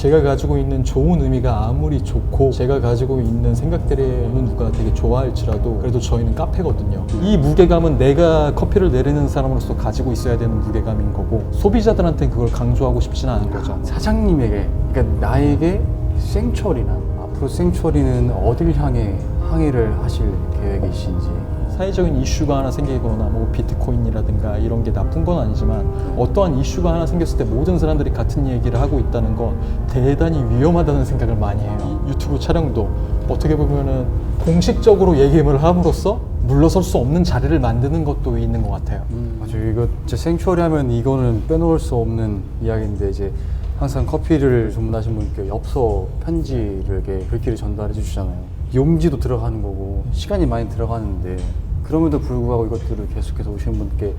제가 가지고 있는 좋은 의미가 아무리 좋고 제가 가지고 있는 생각들이 어느 누가 되게 좋아할지라도 그래도 저희는 카페거든요. 이 무게감은 내가 커피를 내리는 사람으로서 가지고 있어야 되는 무게감인 거고 소비자들한테 그걸 강조하고 싶지는 않은 거죠. 사장님에게, 그러니까 나에게 생츄어리나 앞으로 생츄어리는 어딜 향해 항해를 하실 계획이신지. 사회적인 이슈가 하나 생기거나 뭐 비트코인이라든가 이런 게 나쁜 건 아니지만 어떠한 이슈가 하나 생겼을 때 모든 사람들이 같은 얘기를 하고 있다는 건 대단히 위험하다는 생각을 많이 해요. 유튜브 촬영도 어떻게 보면은 공식적으로 얘기를 함으로써 물러설 수 없는 자리를 만드는 것도 있는 것 같아요. 맞아요. 이거 진짜 생츄어리 하면 이거는 빼놓을 수 없는 이야기인데, 이제 항상 커피를 주문하신 분께 엽서 편지를 이렇게 글귀를 전달해 주시잖아요. 용지도 들어가는 거고 시간이 많이 들어가는데, 그럼에도 불구하고 이것들을 계속해서 오시는 분께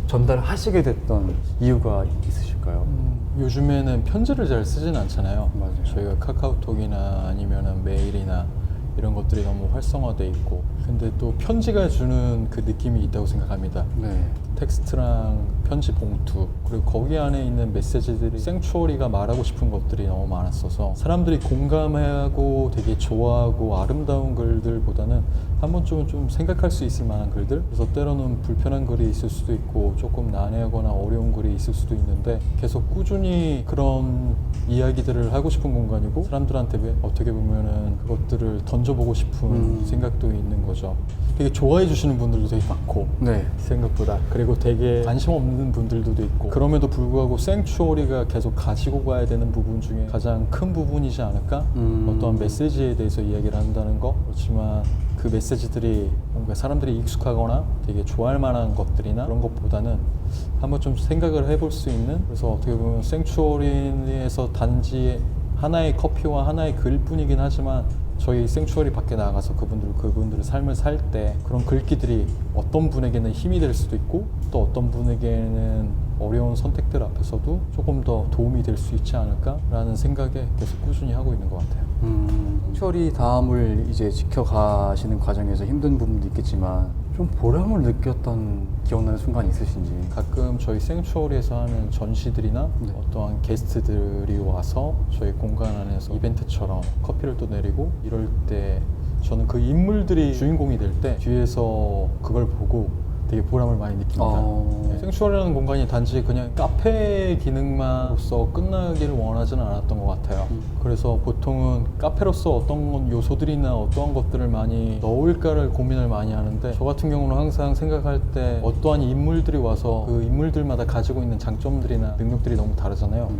전달하시게 됐던 이유가 있으실까요? 요즘에는 편지를 잘 쓰진 않잖아요. 맞아요. 저희가 카카오톡이나 아니면은 메일이나 이런 것들이 너무 활성화돼 있고, 근데 또 편지가 주는 그 느낌이 있다고 생각합니다. 네. 텍스트랑 편지 봉투, 그리고 거기 안에 있는 메시지들이 생츄어리가 말하고 싶은 것들이 너무 많았어서 사람들이 공감하고 되게 좋아하고 아름다운 글들보다는 한 번쯤은 좀 생각할 수 있을 만한 글들, 그래서 때로는 불편한 글이 있을 수도 있고 조금 난해하거나 어려운 글이 있을 수도 있는데 계속 꾸준히 그런 이야기들을 하고 싶은 공간이고, 사람들한테 어떻게 보면은 그것들을 던져보고 싶은 생각도 있는 거죠. 되게 좋아해 주시는 분들도 되게 많고, 네. 생각보다. 그리고 되게 관심 없는 분들도 있고, 그럼에도 불구하고 생츄어리가 계속 가지고 가야 되는 부분 중에 가장 큰 부분이지 않을까? 어떠한 메시지에 대해서 이야기를 한다는 거. 그렇지만 그 메시지들이 뭔가 사람들이 익숙하거나 되게 좋아할 만한 것들이나 그런 것보다는 한번 좀 생각을 해볼 수 있는, 그래서 어떻게 보면 생츄어리에서 단지 하나의 커피와 하나의 글뿐이긴 하지만 저희 생츄어리 밖에 나가서 그분들의 삶을 살 때 그런 글귀들이 어떤 분에게는 힘이 될 수도 있고, 또 어떤 분에게는 어려운 선택들 앞에서도 조금 더 도움이 될 수 있지 않을까라는 생각에 계속 꾸준히 하고 있는 것 같아요. 생츄어리 다음을 이제 지켜가시는 과정에서 힘든 부분도 있겠지만 좀 보람을 느꼈던 기억나는 순간이 있으신지. 가끔 저희 생츄어리에서 하는 전시들이나 네. 어떠한 게스트들이 와서 저희 공간 안에서 이벤트처럼 커피를 또 내리고 이럴 때 저는 그 인물들이 주인공이 될 때 뒤에서 그걸 보고 되게 보람을 많이 느낍니다. 네. 생츄어리라는 공간이 단지 그냥 카페 기능만으로서 끝나기를 원하지는 않았던 것 같아요. 그래서 보통은 카페로서 어떤 요소들이나 어떠한 것들을 많이 넣을까를 고민을 많이 하는데, 저 같은 경우는 항상 생각할 때 어떠한 인물들이 와서 그 인물들마다 가지고 있는 장점들이나 능력들이 너무 다르잖아요.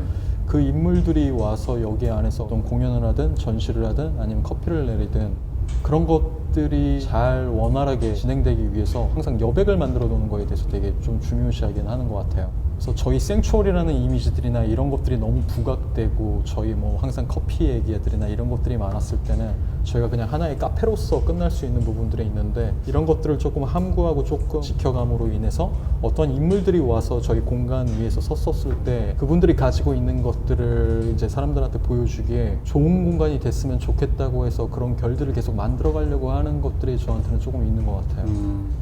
그 인물들이 와서 여기 안에서 어떤 공연을 하든 전시를 하든 아니면 커피를 내리든 그런 것들이 잘 원활하게 진행되기 위해서 항상 여백을 만들어 놓는 거에 대해서 되게 좀 중요시하긴 하는 것 같아요. 그래서 저희 생츄어리라는 이미지들이나 이런 것들이 너무 부각되고, 저희 뭐 항상 커피 얘기들이나 이런 것들이 많았을 때는 저희가 그냥 하나의 카페로서 끝날 수 있는 부분들이 있는데, 이런 것들을 조금 함구하고 조금 지켜감으로 인해서 어떤 인물들이 와서 저희 공간 위에서 섰었을 때 그분들이 가지고 있는 것들을 이제 사람들한테 보여주기에 좋은 공간이 됐으면 좋겠다고 해서 그런 결들을 계속 만들어 가려고 하는 것들이 저한테는 조금 있는 것 같아요.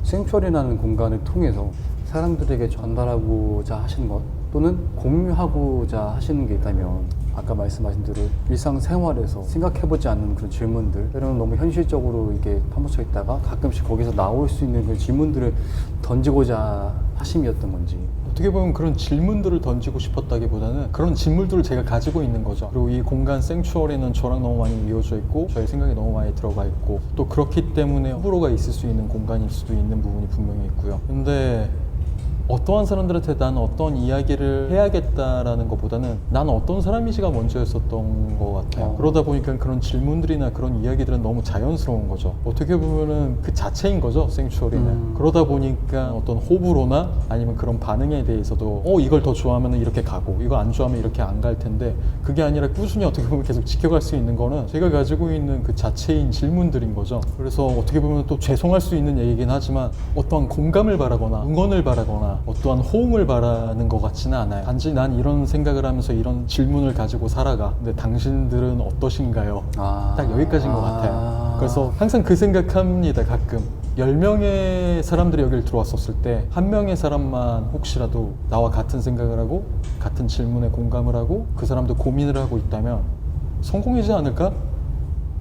생츄어리라는 공간을 통해서 사람들에게 전달하고자 하시는 것 또는 공유하고자 하시는 게 있다면, 아까 말씀하신 대로 일상생활에서 생각해보지 않는 그런 질문들, 때로는 너무 현실적으로 이렇게 파묻혀 있다가 가끔씩 거기서 나올 수 있는 그 질문들을 던지고자 하심이었던 건지. 어떻게 보면 그런 질문들을 던지고 싶었다기보다는 그런 질문들을 제가 가지고 있는 거죠. 그리고 이 공간 생츄어리는 저랑 너무 많이 이어져 있고 저의 생각이 너무 많이 들어가 있고, 또 그렇기 때문에 호불호가 있을 수 있는 공간일 수도 있는 부분이 분명히 있고요. 근데 어떠한 사람들한테 난 어떤 이야기를 해야겠다라는 것보다는 난 어떤 사람이지가 먼저였었던 것 같아요. 그러다 보니까 그런 질문들이나 그런 이야기들은 너무 자연스러운 거죠. 어떻게 보면은 그 자체인 거죠, 생츄어리는. 그러다 보니까 어떤 호불호나 아니면 그런 반응에 대해서도 이걸 더 좋아하면 이렇게 가고 이거 안 좋아하면 이렇게 안 갈 텐데, 그게 아니라 꾸준히 어떻게 보면 계속 지켜갈 수 있는 거는 제가 가지고 있는 그 자체인 질문들인 거죠. 그래서 어떻게 보면 또 죄송할 수 있는 얘기긴 하지만 어떠한 공감을 바라거나 응원을 바라거나 어떠한 호응을 바라는 것 같지는 않아요. 단지 난 이런 생각을 하면서 이런 질문을 가지고 살아가. 근데 당신들은 어떠신가요? 딱 여기까지인 것 같아요. 그래서 항상 그 생각합니다, 가끔. 10명의 사람들이 여기를 들어왔었을 때 한 명의 사람만 혹시라도 나와 같은 생각을 하고 같은 질문에 공감을 하고 그 사람도 고민을 하고 있다면 성공이지 않을까?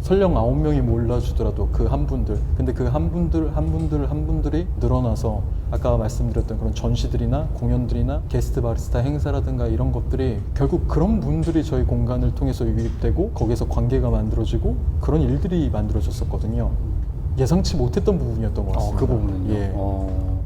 설령 9명이 몰라주더라도 그 한 분들, 근데 그 한 분들이 늘어나서 아까 말씀드렸던 그런 전시들이나 공연들이나 게스트 바리스타 행사라든가 이런 것들이 결국 그런 분들이 저희 공간을 통해서 유입되고 거기에서 관계가 만들어지고 그런 일들이 만들어졌었거든요. 예상치 못했던 부분이었던 것 같습니다. 그 부분은요? 예.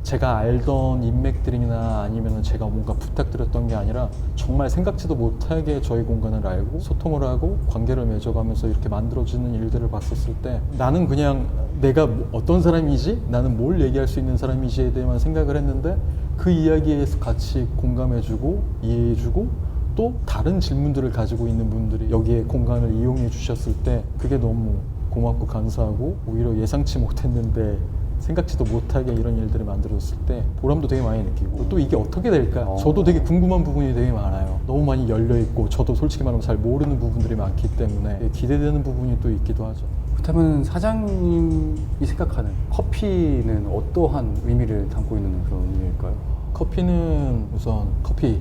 제가 알던 인맥들이나 아니면 제가 뭔가 부탁드렸던 게 아니라 정말 생각지도 못하게 저희 공간을 알고 소통을 하고 관계를 맺어가면서 이렇게 만들어지는 일들을 봤었을 때 나는 그냥 내가 어떤 사람이지? 나는 뭘 얘기할 수 있는 사람이지에 대해만 생각을 했는데 그 이야기에서 같이 공감해주고 이해해주고 또 다른 질문들을 가지고 있는 분들이 여기에 공간을 이용해 주셨을 때 그게 너무 고맙고 감사하고 오히려 예상치 못했는데 생각지도 못하게 이런 일들을 만들어졌을 때 보람도 되게 많이 느끼고 또 이게 어떻게 될까? 저도 되게 궁금한 부분이 되게 많아요. 너무 많이 열려있고 저도 솔직히 말하면 잘 모르는 부분들이 많기 때문에 기대되는 부분이 또 있기도 하죠. 그렇다면 사장님이 생각하는 커피는 어떠한 의미를 담고 있는 그런 의미일까요? 커피는 우선 커피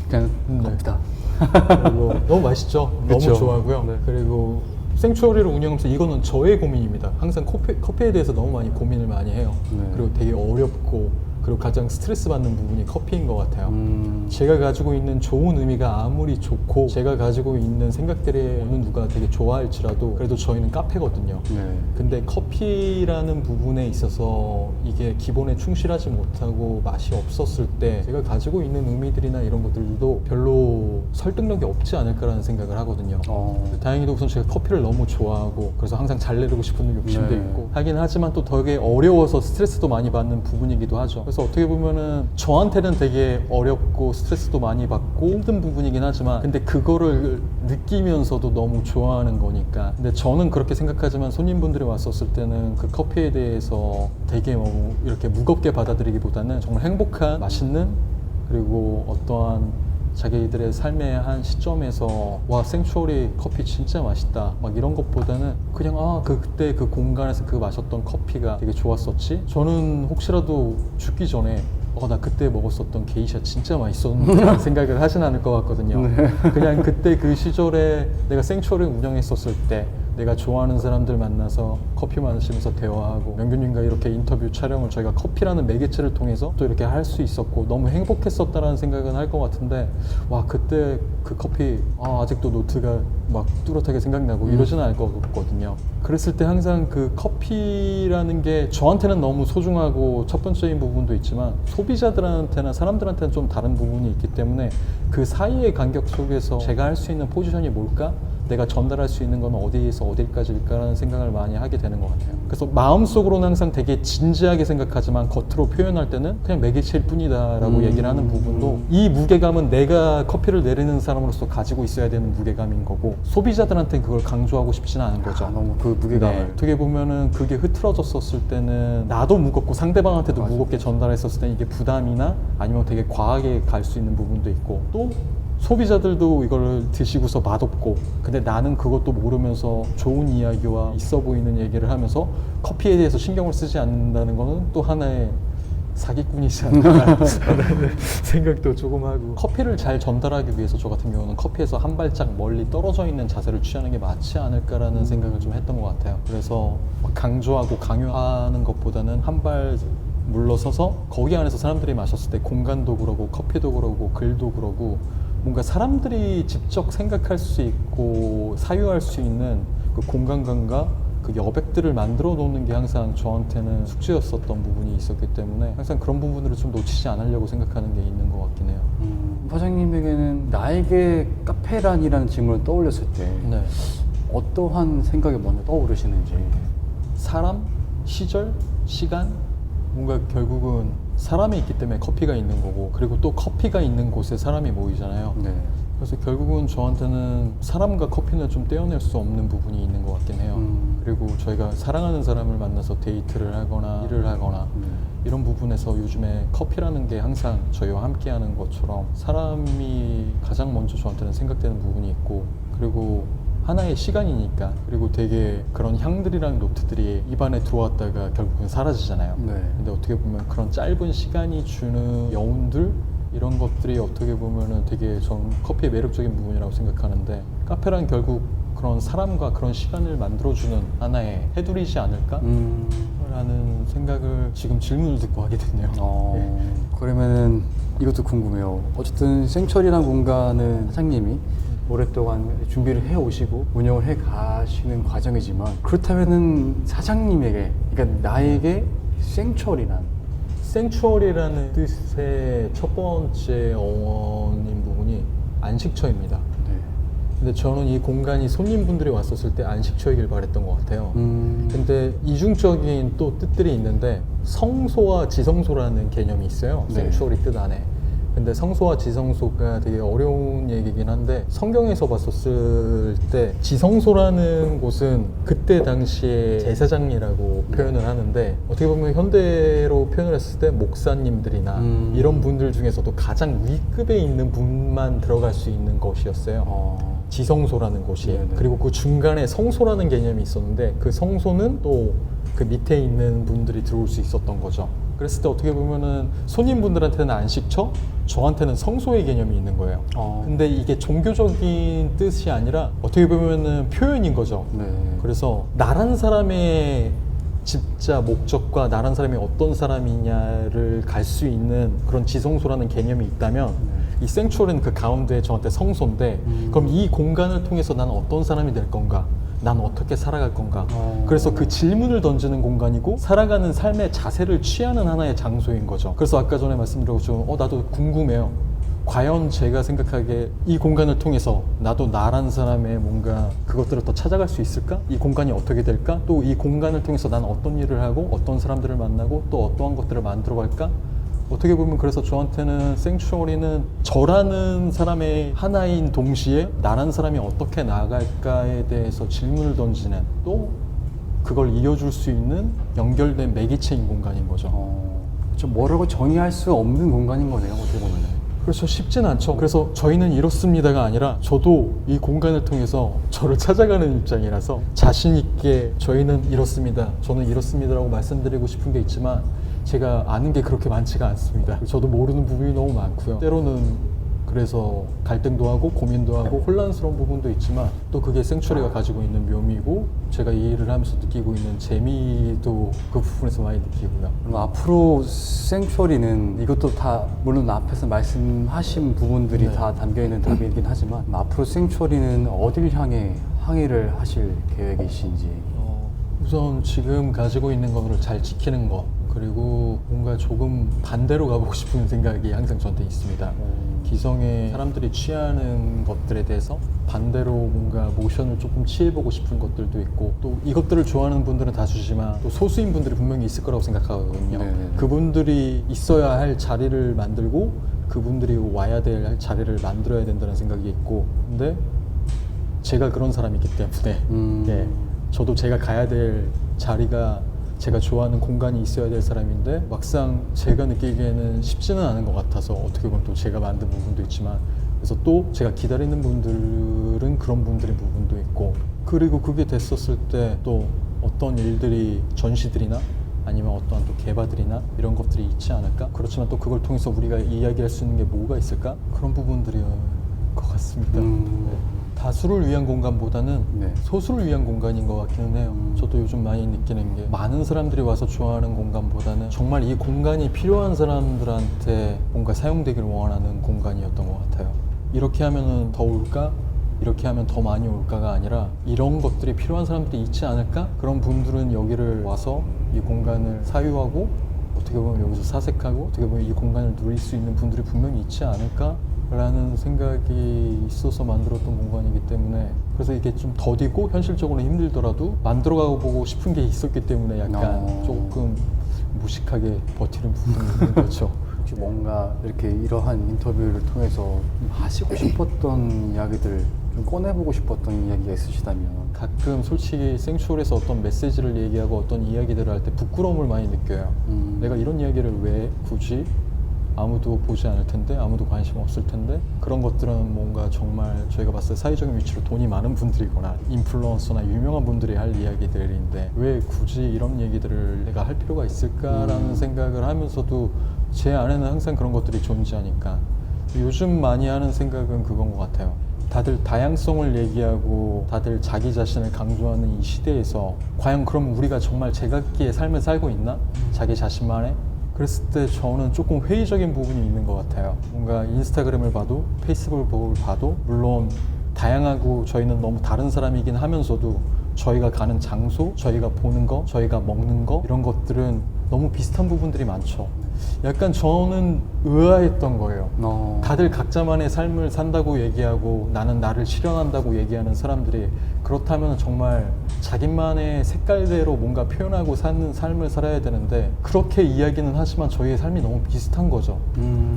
그냥 네. 커피다. 그리고 너무 맛있죠. 그쵸. 너무 좋아하고요. 네. 그리고 생추어리를 운영하면서 이거는 저의 고민입니다. 항상 커피에 대해서 너무 많이 고민을 많이 해요. 네. 그리고 되게 어렵고 그리고 가장 스트레스 받는 부분이 커피인 것 같아요. 제가 가지고 있는 좋은 의미가 아무리 좋고 제가 가지고 있는 생각들이 어느 누가 되게 좋아할지라도 그래도 저희는 카페거든요. 네. 근데 커피라는 부분에 있어서 이게 기본에 충실하지 못하고 맛이 없었을 때 제가 가지고 있는 의미들이나 이런 것들도 별로 설득력이 없지 않을까라는 생각을 하거든요. 다행히도 우선 제가 커피를 너무 좋아하고 그래서 항상 잘 내리고 싶은 욕심도 네. 있고 하긴 하지만 또 되게 어려워서 스트레스도 많이 받는 부분이기도 하죠. 그래서 어떻게 보면은 저한테는 되게 어렵고 스트레스도 많이 받고 힘든 부분이긴 하지만 근데 그거를 느끼면서도 너무 좋아하는 거니까. 근데 저는 그렇게 생각하지만 손님분들이 왔었을 때는 그 커피에 대해서 되게 뭐 이렇게 무겁게 받아들이기보다는 정말 행복한 맛있는 그리고 어떠한 자기들의 삶의 한 시점에서 와 생추어리 커피 진짜 맛있다 막 이런 것보다는 그냥 그때 그 공간에서 그 마셨던 커피가 되게 좋았었지. 저는 혹시라도 죽기 전에 나 그때 먹었었던 게이샤 진짜 맛있었는데 생각을 하진 않을 것 같거든요. 네. 그냥 그때 그 시절에 내가 생추어리를 운영했었을 때 내가 좋아하는 사람들 만나서 커피 마시면서 대화하고 명균님과 이렇게 인터뷰 촬영을 저희가 커피라는 매개체를 통해서 또 이렇게 할 수 있었고 너무 행복했었다라는 생각은 할 것 같은데 와 그때 그 커피 아직도 노트가 막 뚜렷하게 생각나고 이러지는 않을 것 같거든요. 그랬을 때 항상 그 커피라는 게 저한테는 너무 소중하고 첫 번째인 부분도 있지만 소비자들한테나 사람들한테는 좀 다른 부분이 있기 때문에 그 사이의 간격 속에서 제가 할 수 있는 포지션이 뭘까? 내가 전달할 수 있는 건 어디에서 어디까지일까라는 생각을 많이 하게 되는 것 같아요. 그래서 마음속으로는 항상 되게 진지하게 생각하지만 겉으로 표현할 때는 그냥 매개체일 뿐이다라고 얘기를 하는 부분도 이 무게감은 내가 커피를 내리는 사람으로서 가지고 있어야 되는 무게감인 거고 소비자들한테는 그걸 강조하고 싶지는 않은 거죠. 너무 그 무게감을. 네. 어떻게 보면은 그게 흐트러졌었을 때는 나도 무겁고 상대방한테도 맞아. 무겁게 전달했었을 때는 이게 부담이나 아니면 되게 과하게 갈 수 있는 부분도 있고 또 소비자들도 이걸 드시고서 맛없고 근데 나는 그것도 모르면서 좋은 이야기와 있어 보이는 얘기를 하면서 커피에 대해서 신경을 쓰지 않는다는 거는 또 하나의 사기꾼이지 않나라는 생각도 조금 하고 커피를 잘 전달하기 위해서 저 같은 경우는 커피에서 한 발짝 멀리 떨어져 있는 자세를 취하는 게 맞지 않을까라는 생각을 좀 했던 것 같아요. 그래서 강조하고 강요하는 것보다는 한 발 물러서서 거기 안에서 사람들이 마셨을 때 공간도 그러고 커피도 그러고 글도 그러고 뭔가 사람들이 직접 생각할 수 있고 사유할 수 있는 그 공간감과 그 여백들을 만들어 놓는 게 항상 저한테는 숙제였었던 부분이 있었기 때문에 항상 그런 부분들을 좀 놓치지 않으려고 생각하는 게 있는 것 같긴 해요. 사장님에게는 나에게 카페란이라는 질문을 떠올렸을 때 네. 어떠한 생각이 먼저 떠오르시는지. 사람, 시절, 시간 뭔가 결국은 사람이 있기 때문에 커피가 있는 거고 그리고 또 커피가 있는 곳에 사람이 모이잖아요. 네. 그래서 결국은 저한테는 사람과 커피는 좀 떼어낼 수 없는 부분이 있는 것 같긴 해요. 그리고 저희가 사랑하는 사람을 만나서 데이트를 하거나 일을 하거나 이런 부분에서 요즘에 커피라는 게 항상 저희와 함께 하는 것처럼 사람이 가장 먼저 저한테는 생각되는 부분이 있고 그리고 하나의 시간이니까. 그리고 되게 그런 향들이랑 노트들이 입안에 들어왔다가 결국은 사라지잖아요. 네. 근데 어떻게 보면 그런 짧은 시간이 주는 여운들, 이런 것들이 어떻게 보면은 되게 전 커피의 매력적인 부분이라고 생각하는데, 카페란 결국 그런 사람과 그런 시간을 만들어주는 하나의 테두리지 않을까? 라는 생각을 지금 질문을 듣고 하게 됐네요. 그러면은 이것도 궁금해요. 어쨌든 생철이라는 공간은 사장님이 오랫동안 준비를 해 오시고 운영을 해 가시는 과정이지만, 그렇다면은 사장님에게, 그러니까 나에게 생철이란 생추얼이라는 뜻의 첫 번째 어원인 부분이 안식처입니다. 근데 저는 이 공간이 손님분들이 왔었을 때 안식처이길 바랬던 것 같아요. 근데 이중적인 또 뜻들이 있는데, 성소와 지성소라는 개념이 있어요. 네. 생추얼이 뜻 안에. 근데 성소와 지성소가 되게 어려운 얘기긴 한데, 성경에서 봤었을 때 지성소라는 곳은 그때 당시에 제사장이라고 표현을 하는데, 어떻게 보면 현대로 표현을 했을 때 목사님들이나 이런 분들 중에서도 가장 위급에 있는 분만 들어갈 수 있는 것이었어요. 지성소라는 곳이. 네네. 그리고 그 중간에 성소라는 개념이 있었는데, 그 성소는 또 그 밑에 있는 분들이 들어올 수 있었던 거죠. 그랬을 때 어떻게 보면은 손님분들한테는 안식처, 저한테는 성소의 개념이 있는 거예요. 근데 이게 종교적인 뜻이 아니라 어떻게 보면은 표현인 거죠. 네. 그래서 나란 사람의 집자 목적과 나란 사람이 어떤 사람이냐를 갈 수 있는 그런 지성소라는 개념이 있다면, 이 생추얼은 그 가운데 저한테 성소인데, 그럼 이 공간을 통해서 나는 어떤 사람이 될 건가? 난 어떻게 살아갈 건가? 그래서 그 질문을 던지는 공간이고, 살아가는 삶의 자세를 취하는 하나의 장소인 거죠. 그래서 아까 전에 말씀드렸죠. 나도 궁금해요. 과연 제가 생각하기에 이 공간을 통해서 나도 나란 사람의 뭔가 그것들을 더 찾아갈 수 있을까? 이 공간이 어떻게 될까? 또 이 공간을 통해서 나는 어떤 일을 하고 어떤 사람들을 만나고 또 어떠한 것들을 만들어 갈까? 어떻게 보면 그래서 저한테는 생추얼이는 저라는 사람의 하나인 동시에 나란 사람이 어떻게 나아갈까에 대해서 질문을 던지는, 또 그걸 이어줄 수 있는 연결된 매개체인 공간인 거죠. 좀 뭐라고 정의할 수 없는 공간인 거네요, 어떻게 보면. 그래서 쉽진 않죠. 그래서 저희는 이렇습니다가 아니라, 저도 이 공간을 통해서 저를 찾아가는 입장이라서 자신 있게 저희는 이렇습니다, 저는 이렇습니다라고 말씀드리고 싶은 게 있지만, 제가 아는 게 그렇게 많지가 않습니다. 저도 모르는 부분이 너무 많고요. 때로는 그래서 갈등도 하고 고민도 하고 혼란스러운 부분도 있지만, 또 그게 생추얼이가 가지고 있는 묘미고, 제가 이 일을 하면서 느끼고 있는 재미도 그 부분에서 많이 느끼고요. 그럼 앞으로 생추얼이는, 이것도 다 물론 앞에서 말씀하신 부분들이 네. 다 담겨있는 답이긴 하지만, 앞으로 생추얼이는 어딜 향해 항해를 하실 계획이신지. 우선 지금 가지고 있는 거를 잘 지키는 것, 그리고 뭔가 조금 반대로 가보고 싶은 생각이 항상 저한테 있습니다. 기성의 사람들이 취하는 것들에 대해서 반대로 뭔가 모션을 조금 취해보고 싶은 것들도 있고, 또 이것들을 좋아하는 분들은 다수지만 또 소수인 분들이 분명히 있을 거라고 생각하거든요. 네. 그분들이 있어야 할 자리를 만들고, 그분들이 와야 될 자리를 만들어야 된다는 생각이 있고, 근데 제가 그런 사람이기 때문에 예, 저도 제가 가야 될 자리가 제가 좋아하는 공간이 있어야 될 사람인데, 막상 제가 느끼기에는 쉽지는 않은 것 같아서, 어떻게 보면 또 제가 만든 부분도 있지만, 그래서 또 제가 기다리는 분들은 그런 분들의 부분도 있고, 그리고 그게 됐었을 때 또 어떤 일들이, 전시들이나 아니면 어떠한 또 개발들이나 이런 것들이 있지 않을까? 그렇지만 또 그걸 통해서 우리가 이야기할 수 있는 게 뭐가 있을까? 그런 부분들이 것 같습니다. 네. 다수를 위한 공간보다는 네. 소수를 위한 공간인 것 같기는 해요. 저도 요즘 많이 느끼는 게, 많은 사람들이 와서 좋아하는 공간보다는 정말 이 공간이 필요한 사람들한테 뭔가 사용되기를 원하는 공간이었던 것 같아요. 이렇게 하면은 더 올까? 이렇게 하면 더 많이 올까가 아니라, 이런 것들이 필요한 사람들이 있지 않을까? 그런 분들은 여기를 와서 이 공간을 사유하고, 어떻게 보면 여기서 사색하고, 어떻게 보면 이 공간을 누릴 수 있는 분들이 분명히 있지 않을까? 라는 생각이 있어서 만들었던 공간이기 때문에, 그래서 이게 좀 더디고 현실적으로 힘들더라도 만들어가고 보고 싶은 게 있었기 때문에 약간 조금 무식하게 버티는 부분이 있는 거죠. 혹시 뭔가 이렇게 이러한 인터뷰를 통해서 하시고 싶었던 이야기들, 좀 꺼내보고 싶었던 이야기가 있으시다면? 가끔 솔직히 생추얼에서 어떤 메시지를 얘기하고 어떤 이야기들을 할 때 부끄러움을 많이 느껴요. 내가 이런 이야기를 왜 굳이 아무도 보지 않을 텐데, 아무도 관심 없을 텐데, 그런 것들은 뭔가 정말 저희가 봤을 때 사회적인 위치로 돈이 많은 분들이거나 인플루언서나 유명한 분들이 할 이야기들인데 왜 굳이 이런 얘기들을 내가 할 필요가 있을까라는 생각을 하면서도 제 안에는 항상 그런 것들이 존재하니까 요즘 많이 하는 생각은 그건 것 같아요. 다들 다양성을 얘기하고 다들 자기 자신을 강조하는 이 시대에서 과연 그럼 우리가 정말 제각기의 삶을 살고 있나? 자기 자신만의? 그랬을 때 저는 조금 회의적인 부분이 있는 것 같아요. 뭔가 인스타그램을 봐도 페이스북을 봐도 물론 다양하고 저희는 너무 다른 사람이긴 하면서도 저희가 가는 장소, 저희가 보는 거, 저희가 먹는 거 이런 것들은 너무 비슷한 부분들이 많죠. 약간 저는 의아했던 거예요. 다들 각자만의 삶을 산다고 얘기하고 나는 나를 실현한다고 얘기하는 사람들이 그렇다면 정말 자기만의 색깔대로 뭔가 표현하고 사는 삶을 살아야 되는데 그렇게 이야기는 하지만 저희의 삶이 너무 비슷한 거죠.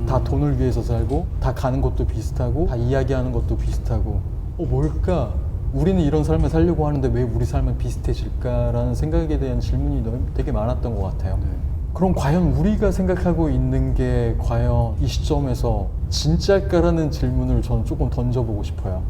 다 돈을 위해서 살고 다 가는 곳도 비슷하고 다 이야기하는 것도 비슷하고 뭘까? 우리는 이런 삶을 살려고 하는데 왜 우리 삶은 비슷해질까라는 생각에 대한 질문이 되게 많았던 것 같아요. 그럼 과연 우리가 생각하고 있는 게 과연 이 시점에서 진짜일까라는 질문을 저는 조금 던져보고 싶어요.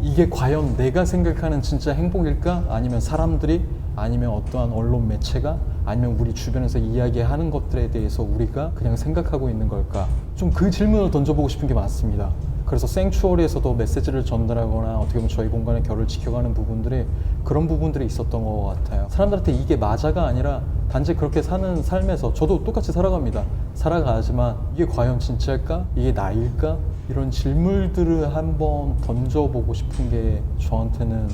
이게 과연 내가 생각하는 진짜 행복일까? 아니면 사람들이? 아니면 어떠한 언론 매체가? 아니면 우리 주변에서 이야기하는 것들에 대해서 우리가 그냥 생각하고 있는 걸까? 좀 그 질문을 던져보고 싶은 게 많습니다. 그래서 생추어리에서도 메시지를 전달하거나 어떻게 보면 저희 공간의 결을 지켜가는 부분들이 그런 부분들이 있었던 것 같아요. 사람들한테 이게 맞아가 아니라 단지 그렇게 사는 삶에서 저도 똑같이 살아갑니다. 살아가지만 이게 과연 진짜일까? 이게 나일까? 이런 질문들을 한번 던져보고 싶은 게 저한테는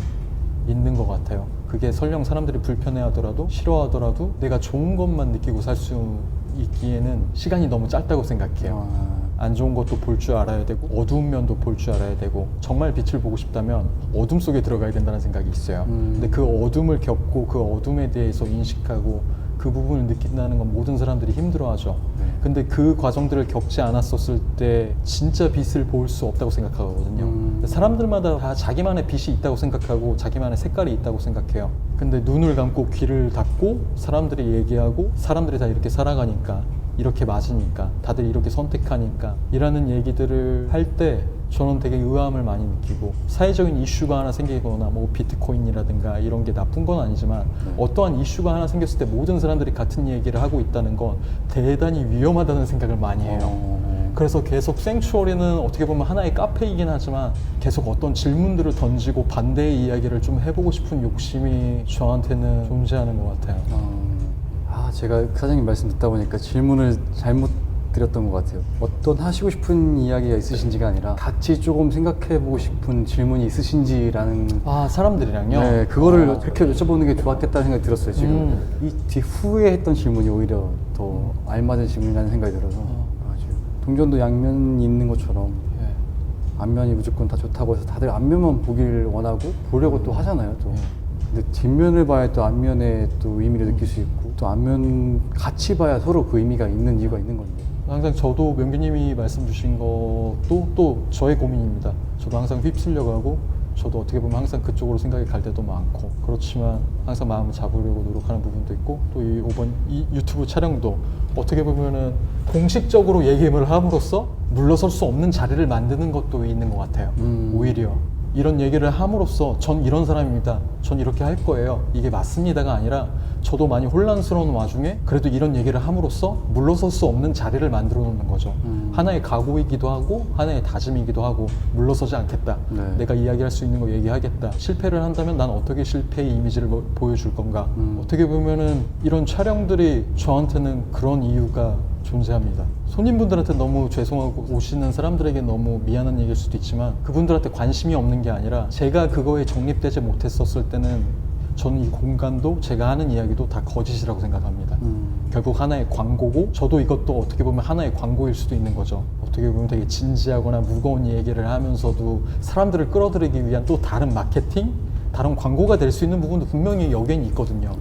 있는 것 같아요. 그게 설령 사람들이 불편해하더라도 싫어하더라도 내가 좋은 것만 느끼고 살 수 있기에는 시간이 너무 짧다고 생각해요. 안 좋은 것도 볼 줄 알아야 되고 어두운 면도 볼 줄 알아야 되고 정말 빛을 보고 싶다면 어둠 속에 들어가야 된다는 생각이 있어요. 근데 그 어둠을 겪고 그 어둠에 대해서 인식하고 그 부분을 느낀다는 건 모든 사람들이 힘들어하죠. 근데 그 과정들을 겪지 않았었을 때 진짜 빛을 볼 수 없다고 생각하거든요. 사람들마다 다 자기만의 빛이 있다고 생각하고 자기만의 색깔이 있다고 생각해요. 근데 눈을 감고 귀를 닫고 사람들이 얘기하고 사람들이 다 이렇게 살아가니까 이렇게 맞으니까 다들 이렇게 선택하니까 이라는 얘기들을 할 때 저는 되게 의아함을 많이 느끼고 사회적인 이슈가 하나 생기거나 뭐 비트코인이라든가 이런 게 나쁜 건 아니지만 어떠한 이슈가 하나 생겼을 때 모든 사람들이 같은 얘기를 하고 있다는 건 대단히 위험하다는 생각을 많이 해요. 그래서 계속 생추어리는 어떻게 보면 하나의 카페이긴 하지만 계속 어떤 질문들을 던지고 반대의 이야기를 좀 해보고 싶은 욕심이 저한테는 존재하는 것 같아요. 제가 사장님 말씀 듣다 보니까 질문을 잘못 드렸던 것 같아요. 어떤 하시고 싶은 이야기가 있으신지가 아니라 같이 조금 생각해보고 싶은 질문이 있으신지라는 사람들이랑요? 네, 그거를 그렇게 여쭤보는 게 좋았겠다는 생각이 들었어요. 지금 이 뒤후에 했던 질문이 오히려 더 알맞은 질문이라는 생각이 들어서 동전도 양면이 있는 것처럼 앞면이 무조건 다 좋다고 해서 다들 앞면만 보길 원하고 보려고 또 하잖아요. 또. 근데 뒷면을 봐야 또 앞면에 또 의미를 느낄 수 있고 또 앞면 같이 봐야 서로 그 의미가 있는 이유가 있는 건데 항상 저도 명규님이 말씀 주신 것도 또 저의 고민입니다. 저도 항상 휩쓸려가고 저도 어떻게 보면 항상 그쪽으로 생각이 갈 때도 많고 그렇지만 항상 마음을 잡으려고 노력하는 부분도 있고 또 이번 이 유튜브 촬영도 어떻게 보면은 공식적으로 얘기를 함으로써 물러설 수 없는 자리를 만드는 것도 있는 것 같아요. 오히려 이런 얘기를 함으로써 전 이런 사람입니다. 전 이렇게 할 거예요. 이게 맞습니다가 아니라 저도 많이 혼란스러운 와중에 그래도 이런 얘기를 함으로써 물러설 수 없는 자리를 만들어 놓는 거죠. 하나의 각오이기도 하고 하나의 다짐이기도 하고 물러서지 않겠다. 내가 이야기할 수 있는 거 얘기하겠다. 실패를 한다면 난 어떻게 실패의 이미지를 보여줄 건가. 어떻게 보면은 이런 촬영들이 저한테는 그런 이유가 존재합니다. 손님분들한테 너무 죄송하고 오시는 사람들에게 너무 미안한 얘기일 수도 있지만 그분들한테 관심이 없는 게 아니라 제가 그거에 정립되지 못했었을 때는 저는 이 공간도 제가 하는 이야기도 다 거짓이라고 생각합니다. 결국 하나의 광고고 저도 이것도 어떻게 보면 하나의 광고일 수도 있는 거죠. 어떻게 보면 되게 진지하거나 무거운 얘기를 하면서도 사람들을 끌어들이기 위한 또 다른 마케팅? 다른 광고가 될 수 있는 부분도 분명히 여기엔 있거든요.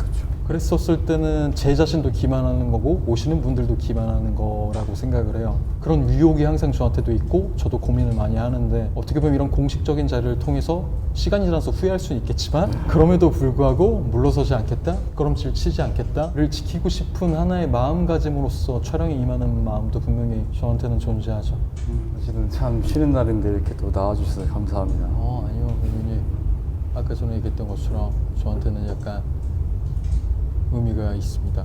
그랬었을 때는 제 자신도 기만하는 거고 오시는 분들도 기만하는 거라고 생각을 해요. 그런 유혹이 항상 저한테도 있고 저도 고민을 많이 하는데 어떻게 보면 이런 공식적인 자리를 통해서 시간이 지나서 후회할 수는 있겠지만 그럼에도 불구하고 물러서지 않겠다, 걸음질 치지 않겠다를 지키고 싶은 하나의 마음가짐으로서 촬영에 임하는 마음도 분명히 저한테는 존재하죠. 어쨌든 참 쉬는 날인데 이렇게 또 나와주셔서 감사합니다. 아니요, 고객님. 아까 전에 얘기했던 것처럼 저한테는 약간 의미가 있습니다.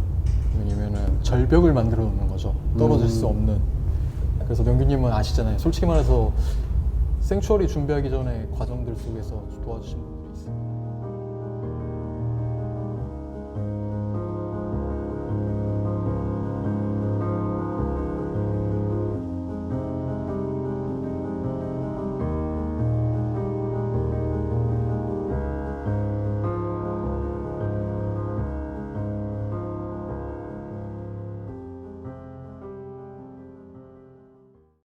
왜냐면은 절벽을 만들어 놓는 거죠. 떨어질 수 없는. 그래서 명규님은 아시잖아요. 솔직히 말해서 생추어리 준비하기 전에 과정들 속에서 도와주신 분들이 있어요.